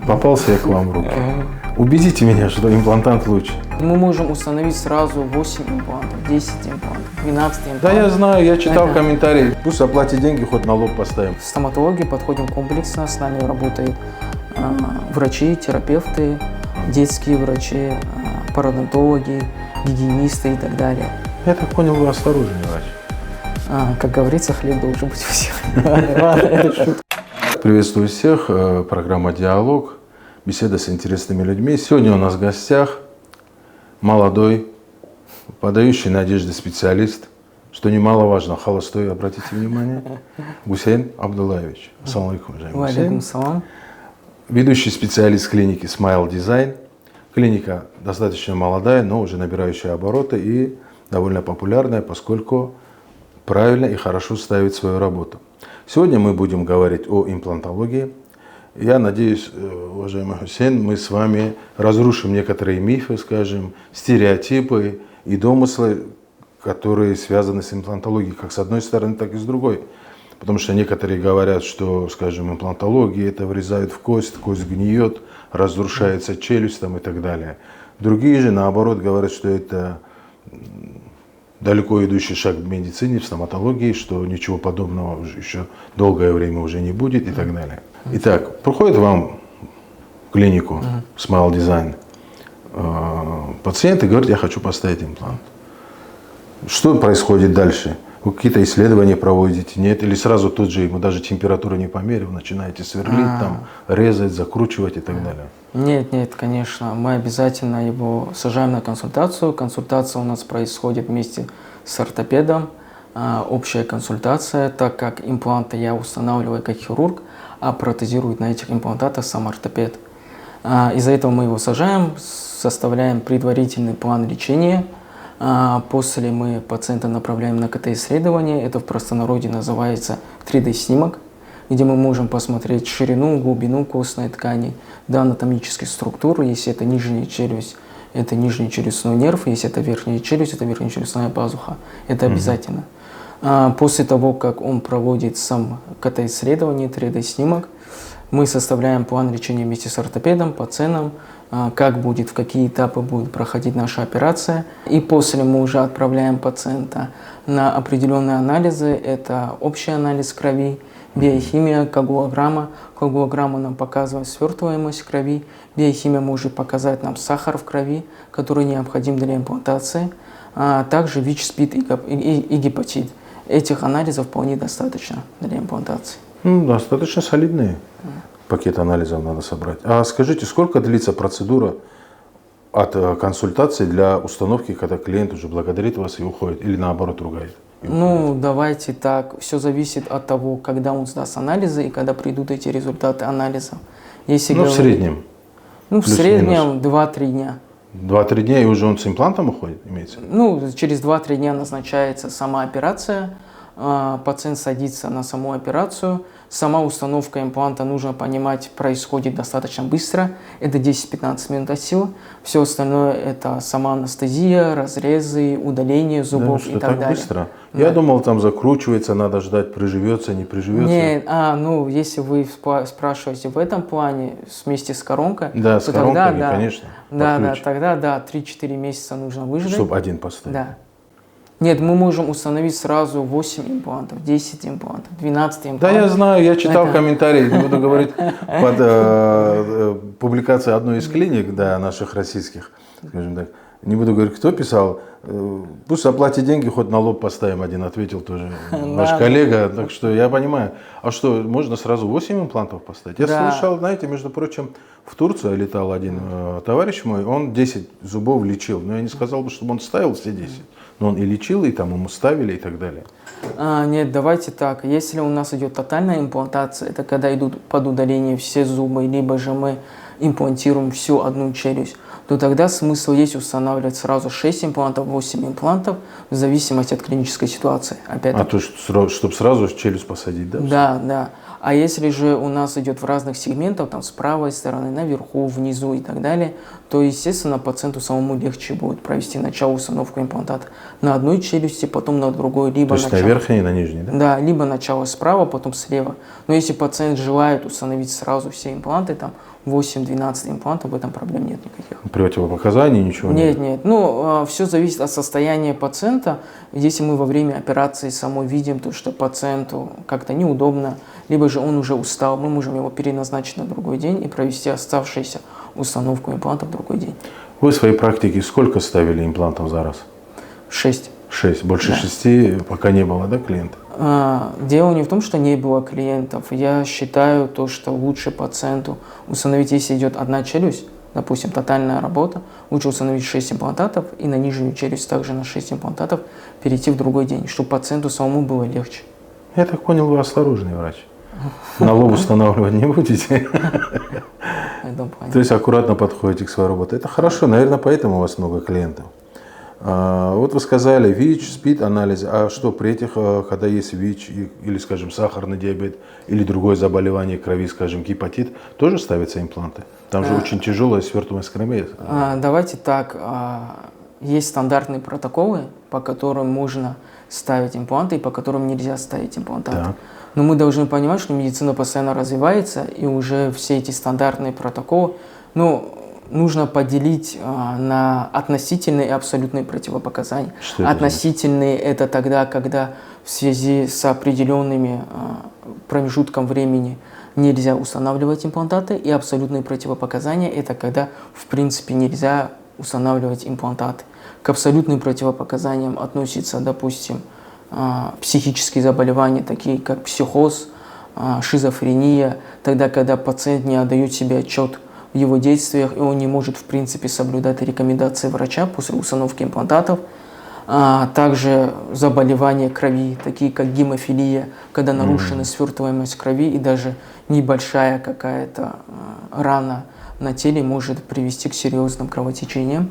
Попался я к вам в руки. Убедите меня, что имплантант лучше. Мы можем установить сразу 8 имплантов, 10 имплантов, 12 имплантов. Да я знаю, я читал комментарии. Пусть оплатит деньги, хоть на лоб поставим. В стоматологии подходим комплексно, с нами работают врачи, терапевты, детские врачи, пародонтологи, гигиенисты и так далее. Я так понял, вы осторожный врач. Как говорится, хлеб должен быть у всех. Ладно, это шутка. Приветствую всех. Программа «Диалог». Беседа с интересными людьми. Сегодня у нас в гостях молодой, подающий надежды специалист, что немаловажно, холостой, обратите внимание, Гусейн Абдуллаевич. Ассаламу алейкум, уважаемый Алейкум салам. Ведущий специалист клиники Smile Design. Клиника достаточно молодая, но уже набирающая обороты и довольно популярная, поскольку правильно и хорошо ставит свою работу. Сегодня мы будем говорить о имплантологии. Я надеюсь, уважаемый Гусейн, мы с вами разрушим некоторые мифы, скажем, стереотипы и домыслы, которые связаны с имплантологией, как с одной стороны, так и с другой. Потому что некоторые говорят, что, скажем, имплантология это врезает в кость гниет, разрушается челюсть там, и так далее. Другие же, наоборот, говорят, что это далеко идущий шаг в медицине, в стоматологии, что ничего подобного еще долгое время уже не будет и так далее. Итак, приходит вам в клинику Smile Design пациент и говорит, я хочу поставить имплант. Что происходит дальше? Вы какие-то исследования проводите, нет? Или сразу тут же ему даже температуру не померив, начинаете сверлить, там, резать, закручивать и так далее? Нет, конечно. Мы обязательно его сажаем на консультацию. Консультация у нас происходит вместе с ортопедом. Общая консультация, так как импланты я устанавливаю как хирург, а протезирует на этих имплантатах сам ортопед. Из-за этого мы его сажаем, составляем предварительный план лечения. После мы пациента направляем на КТ-исследование. Это в простонародье называется 3D-снимок, где мы можем посмотреть ширину, глубину костной ткани, до анатомической структуры. Если это нижняя челюсть, это нижний челюстной нерв. Если это верхняя челюсть, это верхнечелюстная пазуха. Это обязательно. После того, как он проводит сам КТ-исследование, 3D-снимок, мы составляем план лечения вместе с ортопедом по ценам, как будет, в какие этапы будет проходить наша операция. И после мы уже отправляем пациента на определенные анализы. Это общий анализ крови, биохимия, коагулограмма. Коагулограмма нам показывает свертываемость крови. Биохимия может показать нам сахар в крови, который необходим для имплантации. Также ВИЧ, СПИД и гепатит. Этих анализов вполне достаточно для имплантации. Достаточно солидные. Пакет анализов надо собрать. А скажите, сколько длится процедура от консультации для установки, когда клиент уже благодарит вас и уходит, или наоборот ругает? Давайте так. Все зависит от того, когда он сдаст анализы и когда придут эти результаты анализов. Если в среднем? В среднем 2-3 дня. 2-3 дня, и уже он с имплантом уходит, имеется? Через 2-3 дня назначается сама операция. Пациент садится на саму операцию. Сама установка импланта, нужно понимать, происходит достаточно быстро. Это 10-15 минут от силы. Все остальное это сама анестезия, разрезы, удаление зубов и так далее. Быстро? Да. Я думал, там закручивается, надо ждать, приживется, не приживется. Нет, если вы спрашиваете в этом плане вместе с коронкой, да, с коронкой, конечно. Тогда 3-4 месяца нужно выждать. Чтобы один поставить. Да. Нет, мы можем установить сразу 8 имплантов, 10 имплантов, 12 имплантов. Да, я знаю, я читал комментарии, не буду говорить, под публикацией одной из клиник, наших российских, скажем так. Не буду говорить, кто писал, пусть оплатит деньги, хоть на лоб поставим, один ответил тоже наш коллега, так что я понимаю. А что, можно сразу 8 имплантов поставить? Я слышал, знаете, между прочим, в Турцию летал один товарищ мой, он 10 зубов лечил, но я не сказал бы, чтобы он ставил все 10. Но он и лечил, и там ему ставили и так далее. Нет, давайте так. Если у нас идет тотальная имплантация, это когда идут под удаление все зубы, либо же мы имплантируем всю одну челюсть, то тогда смысл есть устанавливать сразу 6 имплантов, 8 имплантов, в зависимости от клинической ситуации. Чтобы сразу челюсть посадить, да? Да. А если же у нас идет в разных сегментах, там с правой стороны, наверху, внизу и так далее, то, естественно, пациенту самому легче будет провести начало установки имплантата на одной челюсти, потом на другой. Либо то есть на верхней и на нижней, да? Да, либо начало справа, потом слева. Но если пациент желает установить сразу все импланты, там, 8-12 имплантов, в этом проблем нет никаких. Противопоказаний, ничего Нет, нет. Ну, все зависит от состояния пациента. Если мы во время операции самой видим, то, что пациенту как-то неудобно, либо же он уже устал, мы можем его переназначить на другой день и провести оставшуюся установку импланта в другой день. Вы в своей практике сколько ставили имплантов за раз? 6. 6. Больше Да. 6 пока не было, да, клиентов? Дело не в том, что не было клиентов. Я считаю то, что лучше пациенту установить, если идет одна челюсть, допустим, тотальная работа, лучше установить 6 имплантатов и на нижнюю челюсть также на 6 имплантатов перейти в другой день, чтобы пациенту самому было легче. Я так понял, вы осторожный врач. На лоб устанавливать не будете? В этом плане. То есть аккуратно подходите к своей работе. Это хорошо, наверное, поэтому у вас много клиентов. Вот вы сказали ВИЧ, СПИД анализ. А что при этих, когда есть ВИЧ или, скажем, сахарный диабет или другое заболевание крови, скажем, гепатит, тоже ставятся импланты? Там же очень тяжелая свертываемость крови. Давайте так. Есть стандартные протоколы, по которым можно ставить импланты и по которым нельзя ставить имплантаты. Так. Но мы должны понимать, что медицина постоянно развивается, и уже все эти стандартные протоколы, нужно поделить на относительные и абсолютные противопоказания. Что это Относительные – это тогда, когда в связи с определенными промежутком времени нельзя устанавливать имплантаты, и абсолютные противопоказания – это когда, в принципе, нельзя устанавливать имплантаты. К абсолютным противопоказаниям относятся, допустим, психические заболевания, такие как психоз, шизофрения, тогда, когда пациент не отдает себе отчет в его действиях, и он не может, в принципе, соблюдать рекомендации врача после установки имплантатов. Также заболевания крови, такие как гемофилия, когда нарушена свертываемость крови, и даже небольшая какая-то рана на теле может привести к серьезным кровотечениям.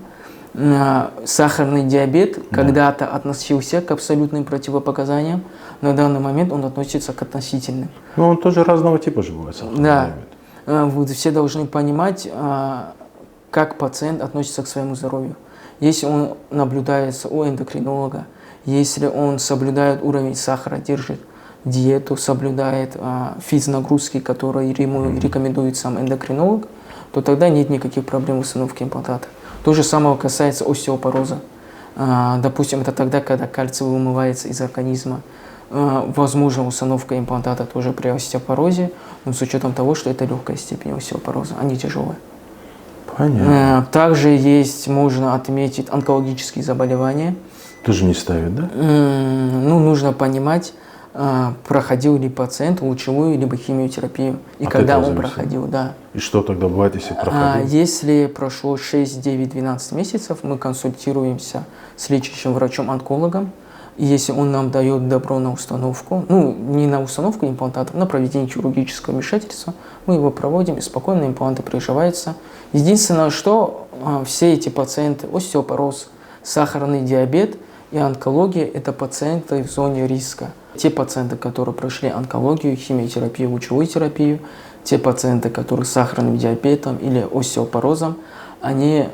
Сахарный диабет когда-то относился к абсолютным противопоказаниям, на данный момент он относится к относительным. Ну, он тоже разного типа же бывает, сахарный диабет. Вот все должны понимать, как пациент относится к своему здоровью. Если он наблюдается у эндокринолога, если он соблюдает уровень сахара, держит диету, соблюдает физнагрузки, которые ему рекомендует сам эндокринолог, то тогда нет никаких проблем в установке имплантата. То же самое касается остеопороза. Допустим, это тогда, когда кальций вымывается из организма. Возможно, установка имплантата тоже при остеопорозе, но с учетом того, что это легкая степень остеопороза, а не тяжелая. Понятно. Также есть, можно отметить, онкологические заболевания. Тоже не ставят, да? Нужно понимать, проходил ли пациент лучевую либо химиотерапию, и когда он проходил, да. И что тогда бывает, если проходил? Если прошло 6, 9, 12 месяцев, мы консультируемся с лечащим врачом-онкологом, и если он нам дает добро на установку, не на установку имплантатов, на проведение хирургического вмешательства, мы его проводим, и спокойно импланты приживаются. Единственное, что все эти пациенты, остеопороз, сахарный диабет и онкология – это пациенты в зоне риска. Те пациенты, которые прошли онкологию, химиотерапию, лучевую терапию, те пациенты, которые с сахарным диабетом или остеопорозом, они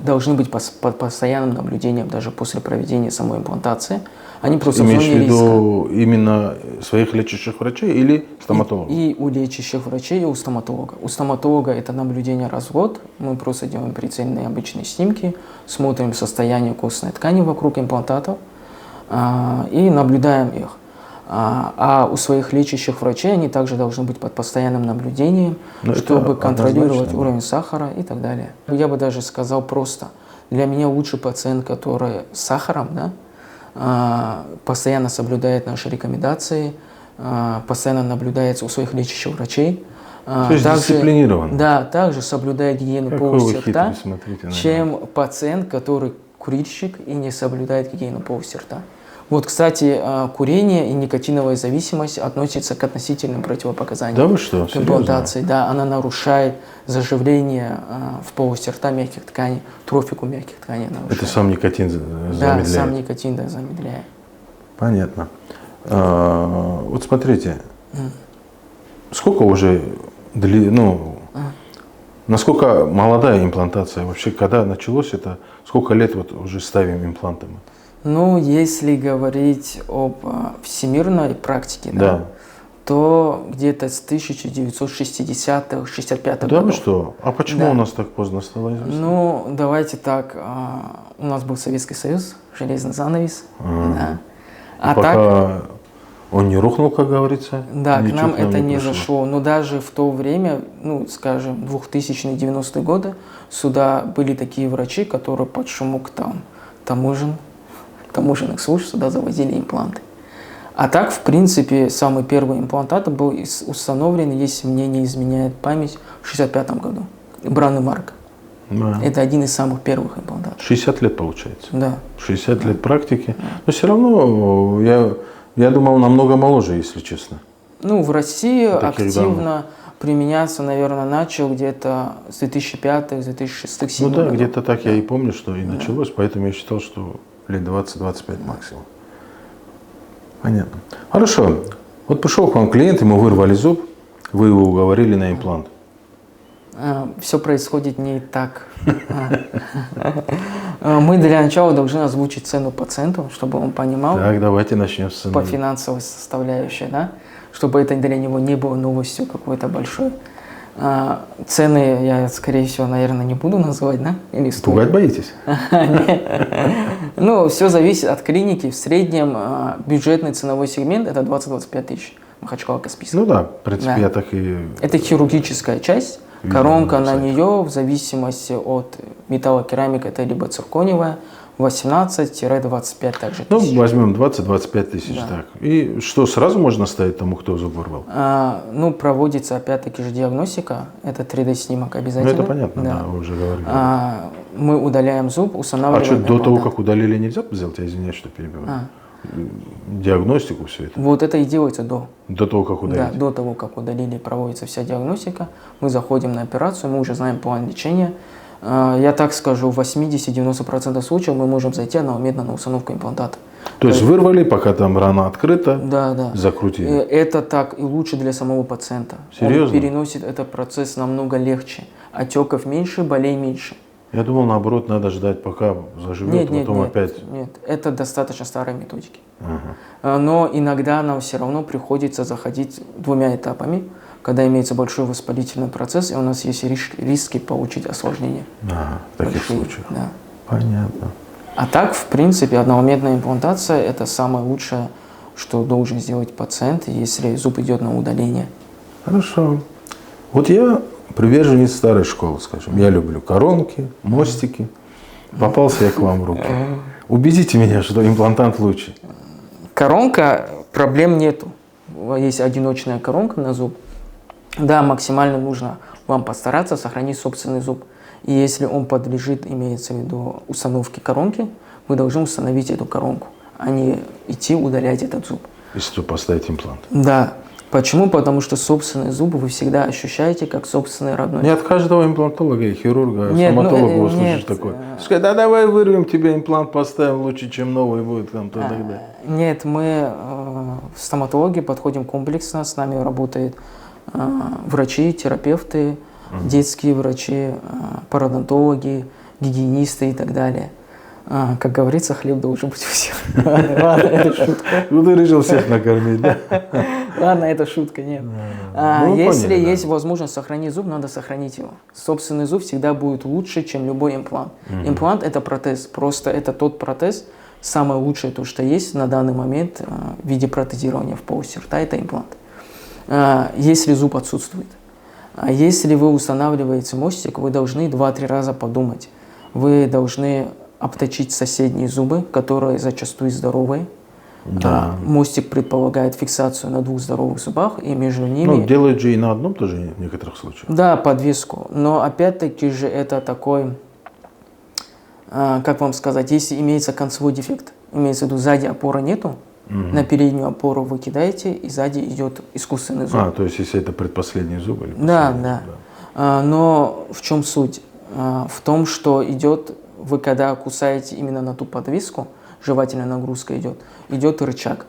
должны быть под постоянным наблюдением даже после проведения самой имплантации. Они просто Имеешь в в зоне виду именно своих лечащих врачей или стоматологов? И у лечащих врачей, и у стоматолога. У стоматолога это наблюдение раз в год. Мы просто делаем прицельные обычные снимки, смотрим состояние костной ткани вокруг имплантатов и наблюдаем их. А у своих лечащих врачей они также должны быть под постоянным наблюдением, чтобы контролировать уровень сахара и так далее. Я бы даже сказал просто, для меня лучший пациент, который с сахаром, постоянно соблюдает наши рекомендации, постоянно наблюдается у своих лечащих врачей. То есть дисциплинирован. Да, также соблюдает гигиену полости рта, чем меня. пациент, который курильщик и не соблюдает гигиену полости рта. Вот, кстати, курение и никотиновая зависимость относятся к относительным противопоказаниям. Да вы что, к имплантации. Да, она нарушает заживление в полости рта мягких тканей, трофику мягких тканей нарушает. Это сам никотин замедляет? Да, сам никотин замедляет. Понятно. Вот смотрите, сколько уже, насколько молодая имплантация вообще, когда началось это, сколько лет вот уже ставим импланты? Если говорить об всемирной практике, то где-то с 1960-х, 65-х Да вы годов. что? А почему Да. у нас так поздно стало известно? Ну, давайте так, у нас был Советский Союз, железный занавес. Да. А так, Пока он не рухнул, как говорится. да, к ничего нам это не пришло. зашло. Но даже в то время, ну, скажем, 2000-е, 90-е годы, сюда были такие врачи, которые под шумок там таможенных служб сюда завозили импланты. А так, в принципе, самый первый имплантат был установлен, если мне не изменяет память, в 65 году. Бранемарк. Да. Это один из самых первых имплантатов. 60 лет получается. Да. 60 лет практики. Но все равно я думал намного моложе, если честно. Ну, в России Таких активно применяться, наверное, начал где-то с 2005-2006-2007 Ну да, годов. где-то так я и помню, что и началось, поэтому я считал, что лет 20-25 максимум. Понятно. Хорошо. Вот пришел к вам клиент, ему вырвали зуб, вы его уговорили на имплант. Все происходит не так. Мы для начала должны озвучить цену пациенту, чтобы он понимал Так, давайте начнем с цены. по финансовой составляющей, да? Чтобы это для него не было новостью какой-то большой. Цены я, скорее всего, наверное, не буду называть, да? Или стоит? Пугать боитесь? Ну, все зависит от клиники. В среднем бюджетный ценовой сегмент – это 20-25 тысяч. Махачкала-Каспийск. Ну да, в принципе, Да. я так и... Это хирургическая часть. Видно Коронка на на сайте. нее, в зависимости от металлокерамика, это либо циркониевая, 18-25 также Ну, тысяч. возьмем 20-25 тысяч, Да. так. И что, сразу можно ставить тому, кто зуб вырвал? Ну, проводится опять-таки же диагностика, это 3D-снимок Ну, обязательно. это понятно, да, вы уже говорили. Мы удаляем зуб, А устанавливаем что, до того, имплантат. как удалили, нельзя сделать? Я извиняюсь, что перебиваю. Диагностику, все это. Вот это и делается до. До того, как Да, удалить. до того, как удалили, проводится вся диагностика. Мы заходим на операцию, мы уже знаем план лечения. Я так скажу, в 80-90% случаев мы можем зайти одномоментно на установку имплантата. То есть вырвали, пока там рана открыта, Да, да. закрутили. Это так и лучше для самого пациента. Серьезно? Он переносит этот процесс намного легче. Отеков меньше, болей меньше. Я думал, наоборот, надо ждать, пока заживет, потом опять. Нет, это достаточно старые методики. Ага. Но иногда нам все равно приходится заходить двумя этапами, когда имеется большой воспалительный процесс, и у нас есть риски получить осложнения. Ага, в таких Большие, случаях. да. Понятно. А так, в принципе, одномоментная имплантация – это самое лучшее, что должен сделать пациент, если зуб идет на удаление. Хорошо. Вот я приверженец старой школы, скажем. Я люблю коронки, мостики. Попался я к вам в руки. Убедите меня, что имплантант лучше. Коронка, проблем нету. Есть одиночная коронка на зуб. Да, максимально нужно вам постараться сохранить собственный зуб. И если он подлежит, имеется в виду установке коронки, вы должны установить эту коронку, а не идти удалять этот зуб. Если поставить имплант. Да. Почему? Потому что собственный зуб вы всегда ощущаете как собственный родной. Не от каждого имплантолога и хирурга, Нет, стоматолога ну, услышишь нет. такое. Скажи, да давай вырвем тебе имплант, поставим лучше, чем новый будет там, то тогда. Нет, мы в стоматологии подходим комплексно, с нами работают врачи, терапевты, детские врачи, пародонтологи, гигиенисты и так далее. Как говорится, хлеб должен быть у всех. Ладно, это шутка. Ну ты решил всех накормить, да? Ладно, это шутка, нет. Ну, Если поняли, да. есть возможность сохранить зуб, надо сохранить его. Собственный зуб всегда будет лучше, чем любой имплант. Имплант – это протез, просто это тот протез, самое лучшее то, что есть на данный момент в виде протезирования в полости рта – это имплант. Если зуб отсутствует. А если вы устанавливаете мостик, вы должны 2-3 раза подумать. Вы должны обточить соседние зубы, которые зачастую здоровые. Да. Мостик предполагает фиксацию на 2 здоровых зубах, и между ними… Ну, делают же и на одном тоже в некоторых случаях. Да, подвеску. Но опять-таки же это такой, как вам сказать, если имеется концевой дефект, имеется в виду сзади опоры нету, на переднюю опору вы кидаете, и сзади идет искусственный зуб. То есть если это предпоследний зуб или Да, последний да. зуб, Но в чем суть? В том, что идет, вы когда кусаете именно на ту подвеску, жевательная нагрузка идет рычаг.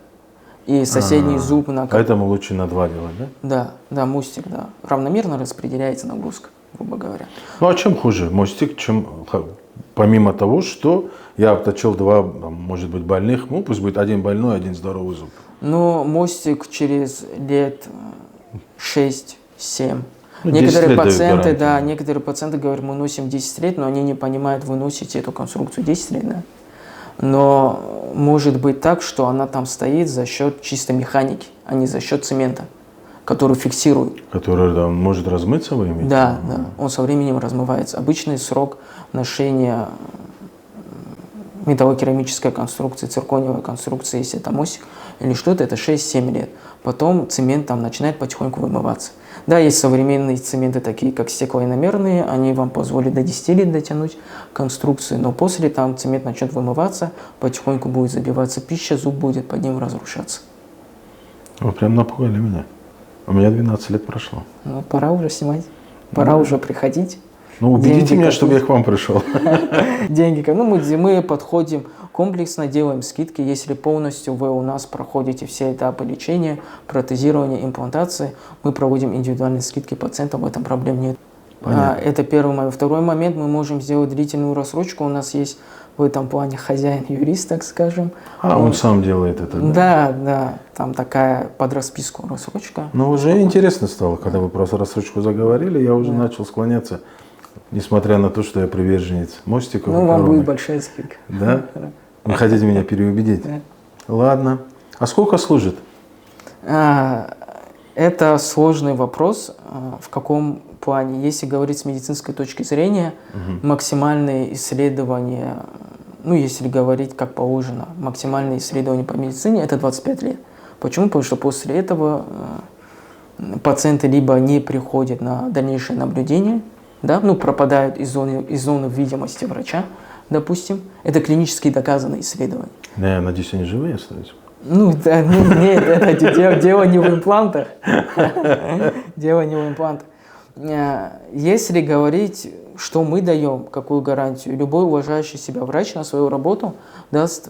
И соседний зуб на… Поэтому лучше на 2 делать, да? Да, мостик, да. Равномерно распределяется нагрузка, грубо говоря. Ну а чем хуже мостик, чем Помимо того, что я обточил два, там, может быть, больных, ну пусть будет один больной, один здоровый зуб. Но мостик через лет 6-7. Ну, 10 Некоторые лет дают пациенты, гарантию. да, некоторые пациенты говорят, мы носим 10 лет, но они не понимают, вы носите эту конструкцию 10 лет, да. Но может быть так, что она там стоит за счет чисто механики, а не за счет цемента, который фиксирует. Который да, может размыться, вы имеете? Да, да, он со временем размывается. Обычный срок ношения металлокерамической конструкции, циркониевой конструкции, если это мостик или что-то, это 6-7 лет. Потом цемент там начинает потихоньку вымываться. Да, есть современные цементы, такие как стеклоиномерные, они вам позволят до 10 лет дотянуть конструкцию, но после там цемент начнет вымываться, потихоньку будет забиваться пища, зуб будет под ним разрушаться. Вы прям напугали меня. У меня 12 лет прошло. Ну, пора уже снимать, пора уже приходить. Ну, убедите Деньги меня, копить. чтобы я к вам пришел. Деньги, ну мы подходим комплексно, делаем скидки, если полностью вы у нас проходите все этапы лечения, протезирования, имплантации, мы проводим индивидуальные скидки пациентам, в этом проблем нет. Это первый момент. Второй момент, мы можем сделать длительную рассрочку, у нас есть в этом плане хозяин-юрист, так скажем. Он сам делает это, да? Да, да, там такая под расписку рассрочка. Ну, уже интересно стало, когда вы про рассрочку заговорили, я уже начал склоняться, несмотря на то, что я приверженец мостиков. Ну, вам будет большая скидка. Да? Вы хотите меня переубедить? Да. Ладно. А сколько служит? Это сложный вопрос. В каком плане? Если говорить с медицинской точки зрения, максимальные исследования, ну, если говорить как положено, максимальные исследования по медицине – это 25 лет. Почему? Потому что после этого пациенты либо не приходят на дальнейшее наблюдение, да, ну, пропадают из зоны видимости врача, допустим. Это клинически доказанные исследования. Да, я надеюсь, они живые остаются? Ну, да, нет, это дело не в имплантах. Дело не в имплантах. Если говорить, что мы даем, какую гарантию, любой уважающий себя врач на свою работу даст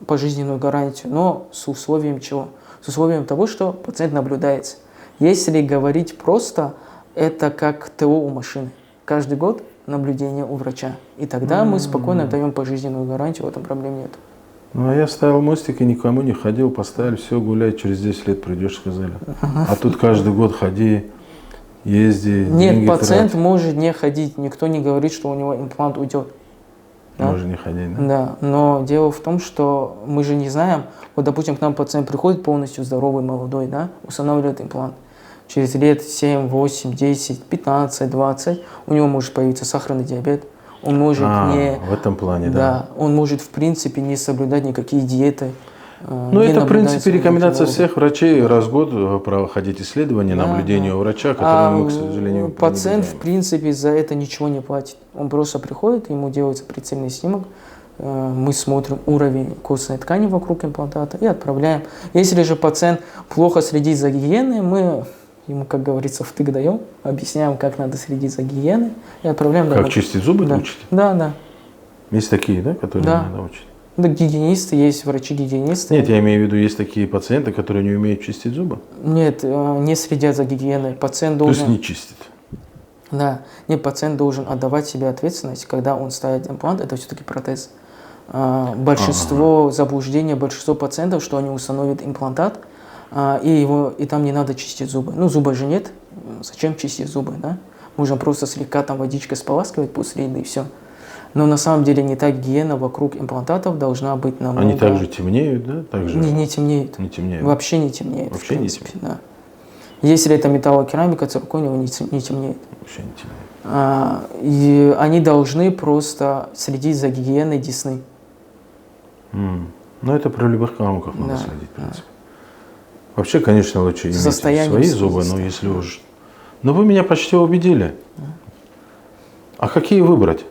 пожизненную гарантию, но с условием чего? С условием того, что пациент наблюдается. Если говорить просто, это как ТО у машины. Каждый год наблюдение у врача. И тогда мы спокойно даем пожизненную гарантию, в этом проблем нет. Ну, а я ставил мостик и никому не ходил, поставили, все, гуляй, через 10 лет придешь, сказали. А тут каждый год ходи, езди, нет, деньги пациент трать. может не ходить, никто не говорит, что у него имплант уйдет. Да? Может не ходить, да? Да, но дело в том, что мы же не знаем, вот, допустим, к нам пациент приходит полностью здоровый, молодой, да, устанавливает имплант. Через лет 7, 8, 10, 15, 20 у него может появиться сахарный диабет. Он может в этом плане, да. Он может, в принципе, не соблюдать никакие диеты. Ну, это, в принципе, рекомендация всех врачей раз в год проходить исследования, наблюдение у врача, которые мы, к сожалению, пациент, в наблюдаем. принципе, за это ничего не платит. Он просто приходит, ему делается прицельный снимок, мы смотрим уровень костной ткани вокруг имплантата и отправляем. Если же пациент плохо следит за гигиеной, мы ему, как говорится, втык даем, объясняем, как надо следить за гигиеной и отправляем домой. Как чистить зубы, да. учите? Да, да. Есть такие, да, которые Да. надо учить? Да, гигиенисты есть, врачи-гигиенисты. Нет, я имею в виду, есть такие пациенты, которые не умеют чистить зубы? Нет, не следят за гигиеной. Пациент То есть должен... не чистит? Да, нет, пациент должен отдавать себе ответственность, когда он ставит имплант, это все-таки протез. Большинство заблуждений, большинство пациентов, что они установят имплантат, и там не надо чистить зубы. Ну, зуба же нет, зачем чистить зубы, да? Можно просто слегка там водичкой споласкивать после еды и все. Но на самом деле не так гигиена вокруг имплантатов должна быть намного... Они также темнеют, да? Также... Не темнеют. Не темнеют. Вообще не темнеет. Вообще в принципе, не темнеет. Да. Если это металлокерамика, циркониева не темнеет. Вообще не темнеет. И они должны просто следить за гигиеной десны. Ну, это при любых коронках надо следить, в принципе. Вообще, конечно, лучше иметь свои зубы, но если уж... Но вы меня почти убедили. А какие выбрать?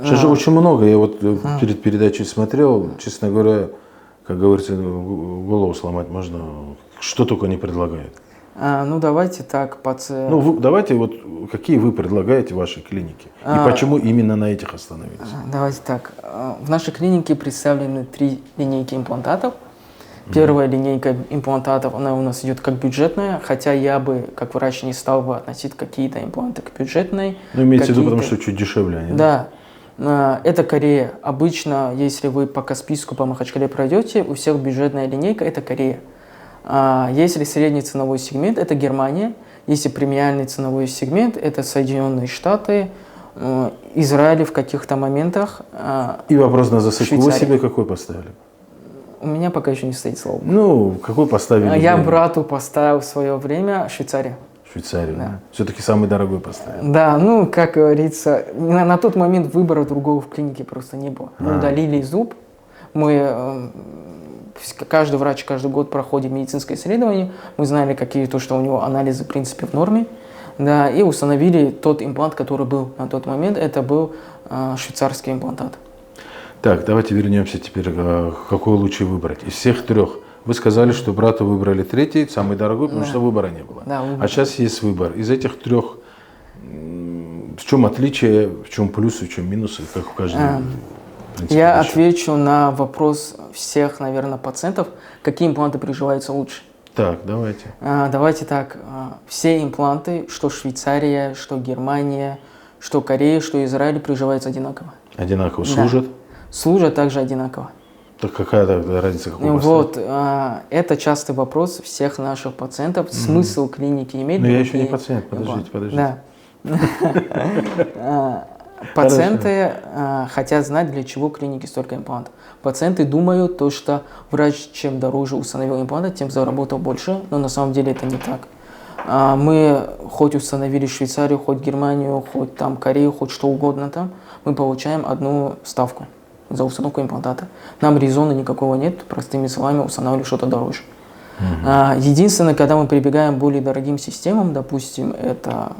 Сейчас же очень много. Я вот перед передачей смотрел, честно говоря, как говорится, голову сломать можно. Что только не предлагают. Ну, давайте так, давайте вот, какие вы предлагаете в вашей клинике? И почему именно на этих остановились? Давайте так. В нашей клинике представлены 3 линейки имплантатов. Первая линейка имплантатов, она у нас идет как бюджетная, хотя я бы, как врач, не стал бы относить какие-то импланты к бюджетной. Ну, имеется в виду, потому что чуть дешевле они. Да. Это Корея. Обычно, если вы по Каспийску, по Махачкале пройдете, у всех бюджетная линейка – это Корея. Если средний ценовой сегмент – это Германия. Если премиальный ценовой сегмент – это Соединенные Штаты, Израиль в каких-то моментах. И вопрос на засыпку. Вы Швейцария. себе какой поставили? У меня пока еще не стоит слово. Ну, какой поставили? Я вы? брату поставил в свое время Швейцария. Швейцарию. Да. Все-таки самый дорогой поставили. Да, ну, как говорится, на тот момент выбора другого в клинике просто не было. Мы удалили зуб, каждый врач каждый год проходит медицинское исследование, мы знали, то, что у него анализы, в принципе, в норме, да, и установили тот имплант, который был на тот момент, это был швейцарский имплантат. Так, давайте вернемся теперь, какой лучше выбрать. Из всех трех. Вы сказали, что брату выбрали третий, самый дорогой, потому что выбора не было. Да, А сейчас есть выбор. Из этих трех, в чем отличие, в чем плюсы, в чем минусы, как в каждом? Я отвечу на вопрос всех, наверное, пациентов, какие импланты приживаются лучше. Так, давайте. Давайте так. Все импланты, что Швейцария, что Германия, что Корея, что Израиль, приживаются одинаково. Одинаково служат? Да. Служат также одинаково. Так какая тогда разница? Вот, это частый вопрос всех наших пациентов. Смысл клиники имеет? Но я еще не пациент, подождите. Да. Пациенты хотят знать, для чего клиники столько имплантов. Пациенты думают, что врач чем дороже установил имплант, тем заработал больше, но на самом деле это не так. Мы хоть установили Швейцарию, хоть Германию, хоть там Корею, хоть что угодно там, мы получаем одну ставку за установку имплантата. Нам резона никакого нет, простыми словами устанавливали что-то дороже. Единственное, когда мы прибегаем к более дорогим системам, допустим, это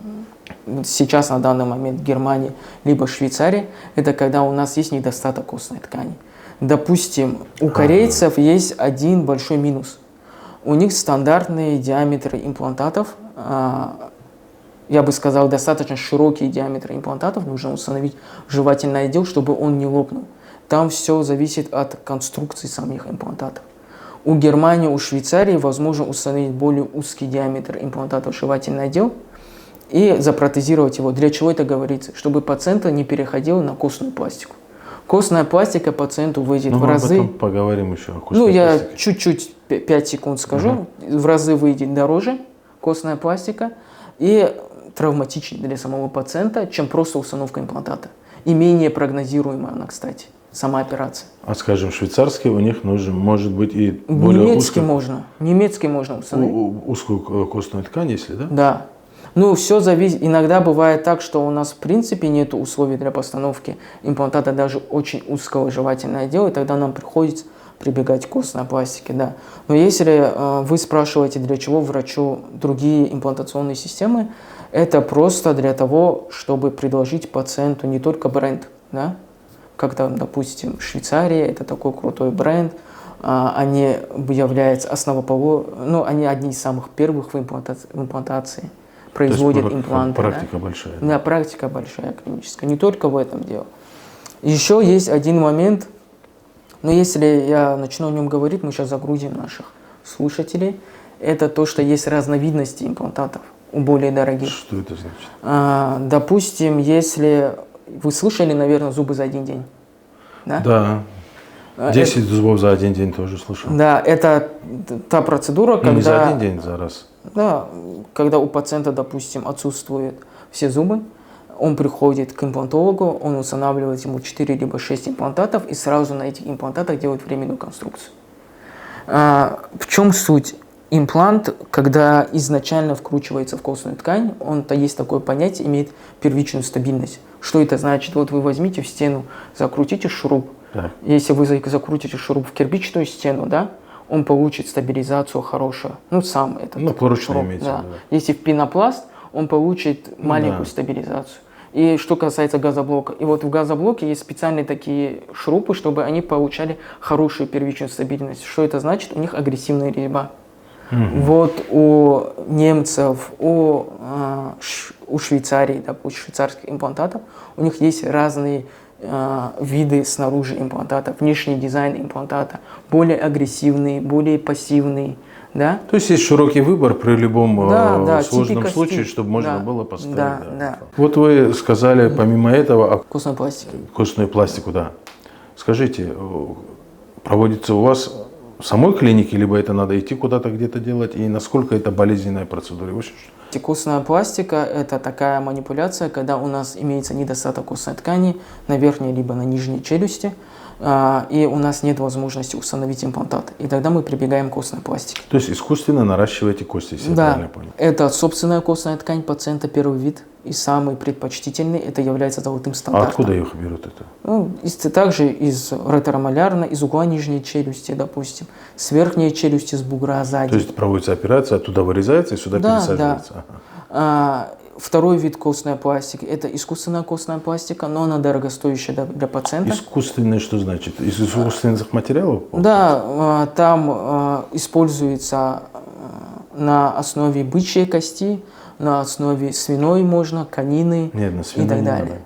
сейчас на данный момент Германия либо Швейцария, это когда у нас есть недостаток костной ткани. Допустим, у корейцев есть один большой минус. У них стандартные диаметры имплантатов, я бы сказал, достаточно широкие диаметры имплантатов, нужно установить жевательный отдел, чтобы он не лопнул. Там все зависит от конструкции самих имплантатов. У Германии, у Швейцарии возможно установить более узкий диаметр имплантатов жевательный отдел и запротезировать его. Для чего это говорится? Чтобы пациент не переходил на костную пластику. Костная пластика пациенту выйдет в разы... Мы потом поговорим еще о костной пластике. Я чуть-чуть 5 секунд скажу. В разы выйдет дороже костная пластика и травматичнее для самого пациента, чем просто установка имплантата. И менее прогнозируемая она, кстати, сама операция. А скажем, швейцарский у них нужен, может быть, и более Немецкий можно установить. Узкую костную ткань, если, да? Да. Ну, все зависит. Иногда бывает так, что у нас в принципе нет условий для постановки имплантата даже очень узкого жевательного отдела, и тогда нам приходится прибегать к костной пластике, да. Но если вы спрашиваете, для чего врачу другие имплантационные системы, это просто для того, чтобы предложить пациенту не только бренд, да, как там, допустим, Швейцария, это такой крутой бренд, они являются они одни из самых первых в имплантации. Производят импланты. Практика большая. Да, практика большая клиническая. Не только в этом дело. Еще есть один момент, но если я начну о нем говорить, мы сейчас загрузим наших слушателей. Это то, что есть разновидности имплантатов у более дорогих. Что это значит? Допустим, если вы слышали, наверное, зубы за один день. Да? Да. 10 зубов за один день тоже слышал. Да, это та процедура, когда... Не за один день, за раз. Да, когда у пациента, допустим, отсутствуют все зубы, он приходит к имплантологу, он устанавливает ему 4 либо 6 имплантатов и сразу на этих имплантатах делает временную конструкцию. В чем суть? Имплант, когда изначально вкручивается в костную ткань, он-то есть такое понятие, имеет первичную стабильность. Что это значит? Вот вы возьмите в стену, закрутите шуруп. Так. Если вы закрутите шуруп в кирпичную стену, да, он получит стабилизацию хорошую. Сам этот прочный шуруп. имеется. Да. Да. Если в пенопласт, он получит маленькую стабилизацию. И что касается газоблока. И вот в газоблоке есть специальные такие шурупы, чтобы они получали хорошую первичную стабильность. Что это значит? У них агрессивная резьба. Вот у немцев, у Швейцарии, допустим, швейцарских имплантатов, у них есть разные виды снаружи имплантата, внешний дизайн имплантата, более агрессивный, более пассивный, Да? То есть есть широкий выбор при любом Да, сложном типе случае, кости. чтобы можно Да, было поставить. да, да. Вот вы сказали, помимо этого, о Вкусной пластик. костную пластику, да. Скажите, проводится у вас в самой клинике, либо это надо идти куда-то где-то делать, и насколько это болезненная процедура? Костная пластика – это такая манипуляция, когда у нас имеется недостаток костной ткани на верхней либо на нижней челюсти, и у нас нет возможности установить имплантат. И тогда мы прибегаем к костной пластике. То есть искусственно наращиваете кости, если я правильно понял? Это собственная костная ткань пациента первый вид, и самый предпочтительный, это является золотым стандартом. А откуда их берут это? Ну, также из ретеромалярной, из угла нижней челюсти, допустим, с верхней челюсти, с бугра сзади. То есть проводится операция, оттуда вырезается и сюда пересаживается? Да. Ага. Второй вид костной пластики – это искусственная костная пластика, но она дорогостоящая для пациента. Искусственный что значит? Из искусственных материалов? Да, там используется на основе бычьей кости, на основе свиной можно, конины и так далее.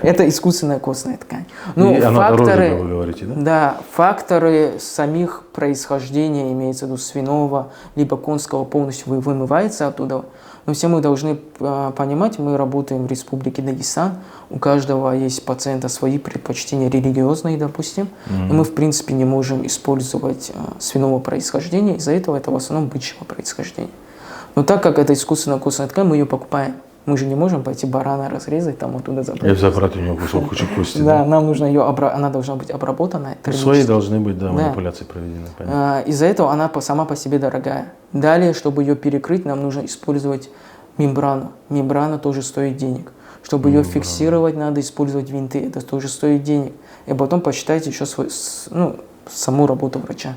Это искусственная костная ткань. Ну, и она дороже, вы говорите, да? Да, факторы самих происхождения, имеется в виду свиного, либо конского, полностью вымывается оттуда. Но все мы должны понимать, мы работаем в Республике Дагестан, у каждого есть пациента свои предпочтения религиозные, допустим, и мы, в принципе, не можем использовать свиного происхождения, из-за этого это в основном бычьего происхождения. Но так как это искусственная костная ткань, мы ее покупаем. Мы же не можем пойти барана разрезать, там оттуда забрать. И забрать у него кусок кости. Да, нам нужно ее, она должна быть обработана. Свои должны быть, да, манипуляции проведены. Из-за этого она сама по себе дорогая. Далее, чтобы ее перекрыть, нам нужно использовать мембрану. Мембрана тоже стоит денег. Чтобы ее фиксировать, надо использовать винты. Это тоже стоит денег. И потом посчитайте еще саму работу врача.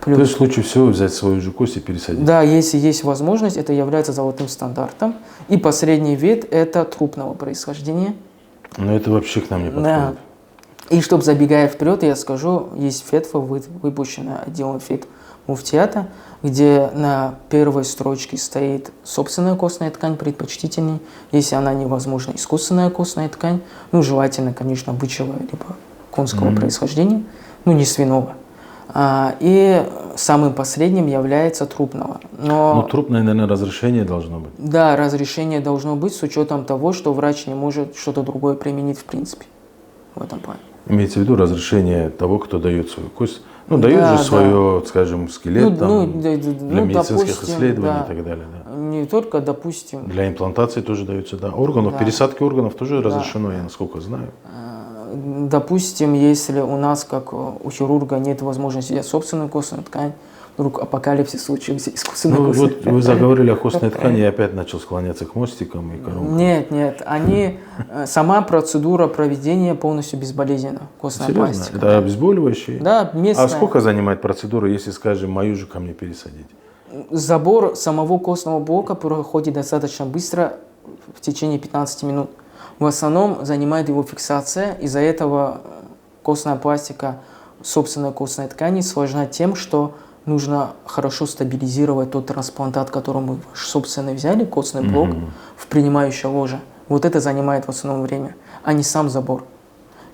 То есть лучше всего взять свою же кость и пересадить? Да, если есть возможность, это является золотым стандартом. И последний вид – это трупного происхождения. Но это вообще к нам не подходит. Да. И чтобы забегая вперед, я скажу, есть фетва, выпущенная отделом фет муфтията, где на первой строчке стоит собственная костная ткань предпочтительней. Если она невозможна, искусственная костная ткань, ну, желательно, конечно, бычьего либо конского происхождения, ну, не свиного. И самым последним является трупного. Но трупное, наверное, разрешение должно быть. Да, разрешение должно быть с учетом того, что врач не может что-то другое применить в принципе в этом плане. Имеется в виду разрешение того, кто дает свою кость. Ну, дает же свое, скажем, скелет для медицинских исследований и так далее. Да. Не только, допустим. Для имплантации тоже дается, да. Органов, пересадки органов тоже разрешено, я насколько знаю. Допустим, если у нас, как у хирурга, нет возможности взять собственную костную ткань, вдруг апокалипсис случился, искусственная костная ткань. Вот вы заговорили о костной ткани, я опять начал склоняться к мостикам и коронкам. Нет, сама процедура проведения полностью безболезненна, костная пластика. Это обезболивающее? Да, местная. А сколько занимает процедура, если, скажем, мою же ко мне пересадить? Забор самого костного блока проходит достаточно быстро, в течение 15 минут. В основном занимает его фиксация, из-за этого костная пластика собственной костной ткани сложна тем, что нужно хорошо стабилизировать тот трансплантат, который мы собственно взяли, костный блок, в принимающее ложе. Вот это занимает в основном время, а не сам забор.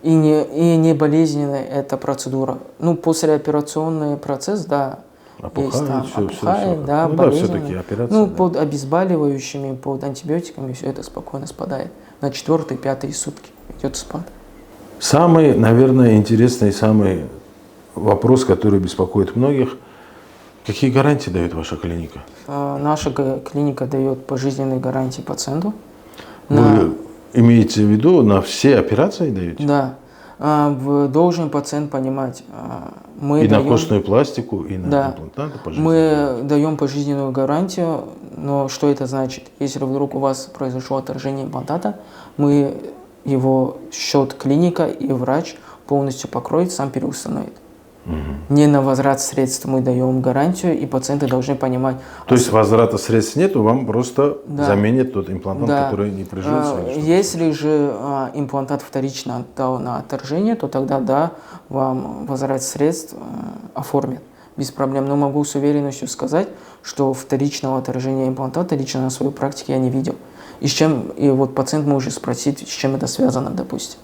И не болезненная эта процедура. Ну, послеоперационный процесс, да, есть там опухает, да, болезненно. Ну, под обезболивающими, под антибиотиками все это спокойно спадает. На 4-5 сутки идет спад. Самый, наверное, интересный самый вопрос, который беспокоит многих. Какие гарантии дает ваша клиника? Наша клиника дает пожизненные гарантии пациенту. Вы имеете в виду, на все операции даете? Да. Должен пациент понимать, мы даем... на костную пластику, и на имплантаты пожизненную. Мы даем пожизненную гарантию, но что это значит? Если вдруг у вас произошло отторжение имплантата, мы его счет клиника и врач полностью покроет, сам переустановит. Не на возврат средств мы даем гарантию, и пациенты должны понимать. То есть возврата средств нету, вам просто заменят тот имплантат, который не прижился? Если же имплантат вторично дал на отторжение, то тогда вам возврат средств оформят без проблем. Но могу с уверенностью сказать, что вторичного отторжения имплантата лично на своей практике я не видел. И вот пациент может спросить, с чем это связано, допустим.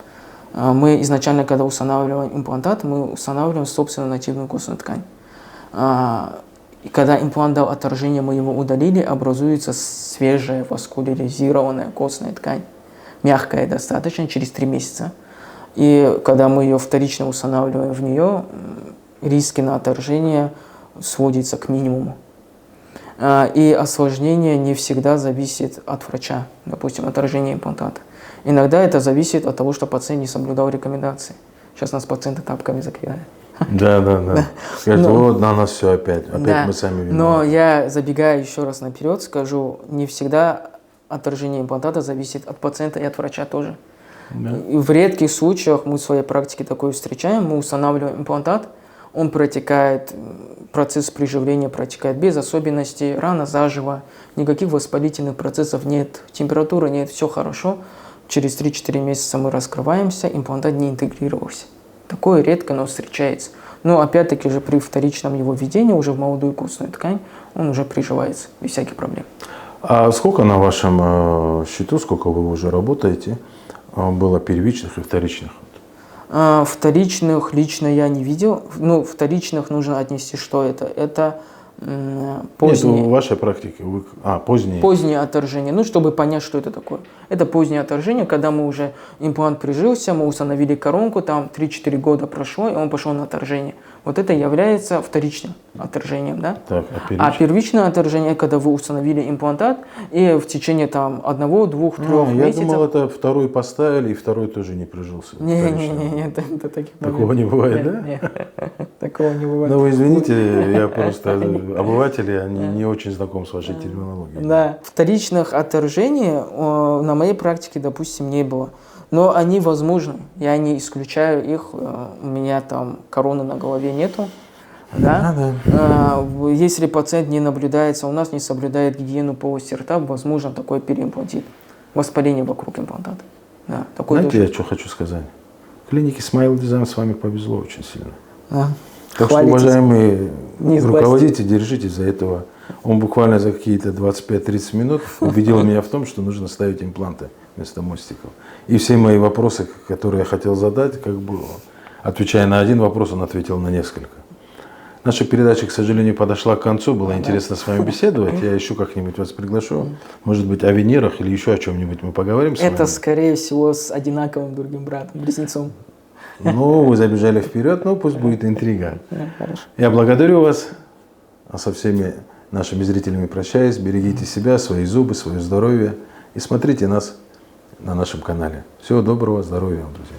Мы изначально, когда устанавливаем имплантат, мы устанавливаем собственную нативную костную ткань. И когда имплант дал отторжение, мы его удалили, образуется свежая васкуляризированная костная ткань, мягкая достаточно, через 3 месяца. И когда мы ее вторично устанавливаем в нее, риски на отторжение сводятся к минимуму. И осложнение не всегда зависит от врача, допустим, отторжение имплантата. Иногда это зависит от того, что пациент не соблюдал рекомендации. Сейчас нас пациенты тапками закидают. Да. Скажут, вот на нас все опять мы сами виноваты. Но я, забегая еще раз наперед, скажу, не всегда отторжение имплантата зависит от пациента и от врача тоже. Да. И в редких случаях мы в своей практике такое встречаем, мы устанавливаем имплантат, он протекает, процесс приживления протекает без особенностей, рана зажива, никаких воспалительных процессов нет, температуры нет, все хорошо. Через 3-4 месяца мы раскрываемся, имплантат не интегрировался. Такое редко, но встречается. Но опять-таки же при вторичном его введении уже в молодую костную ткань он уже приживается без всяких проблем. А сколько на вашем счету, сколько вы уже работаете, было первичных и вторичных? Вторичных лично я не видел. Ну, вторичных нужно отнести, что это? Это поздние. Нет, в вашей практике. Поздние. Позднее отторжение. Ну, чтобы понять, что это такое. Это позднее отторжение, когда мы уже имплант прижился, мы установили коронку, там 3-4 года прошло, и он пошел на отторжение. Вот это является вторичным отторжением, да? Так, а первичное отторжение, когда вы установили имплантат, и в течение там 1, 2, 3 месяцев... Я думал, это второй поставили, и второй тоже не прижился. Нет, такого не бывает, да? Нет, такого не бывает. Ну, вы извините, я просто обыватель, я не очень знаком с вашей терминологией. Да, вторичных отторжений на моей практике, допустим, не было. Но они возможны, я не исключаю их, у меня там короны на голове нету. Да? Если пациент не наблюдается, у нас не соблюдает гигиену полости рта, возможно такой переимплантит, воспаление вокруг имплантата. Да, знаете, я что хочу сказать? Клинике Smile Design с вами повезло очень сильно. Так что, уважаемые руководители, держитесь за этого. Он буквально за какие-то 25-30 минут убедил меня в том, что нужно ставить импланты вместо мостиков. И все мои вопросы, которые я хотел задать, отвечая на один вопрос, он ответил на несколько. Наша передача, к сожалению, подошла к концу. Было интересно с вами беседовать. Я еще как-нибудь вас приглашу. Может быть, о венерах или еще о чем-нибудь мы поговорим с вами. Это, скорее всего, с одинаковым другим братом, близнецом. Ну, вы забежали вперед, но пусть будет интрига. Хорошо. Я благодарю вас. А со всеми нашими зрителями прощаюсь. Берегите себя, свои зубы, свое здоровье. И смотрите нас на нашем канале. Всего доброго, здоровья вам, друзья.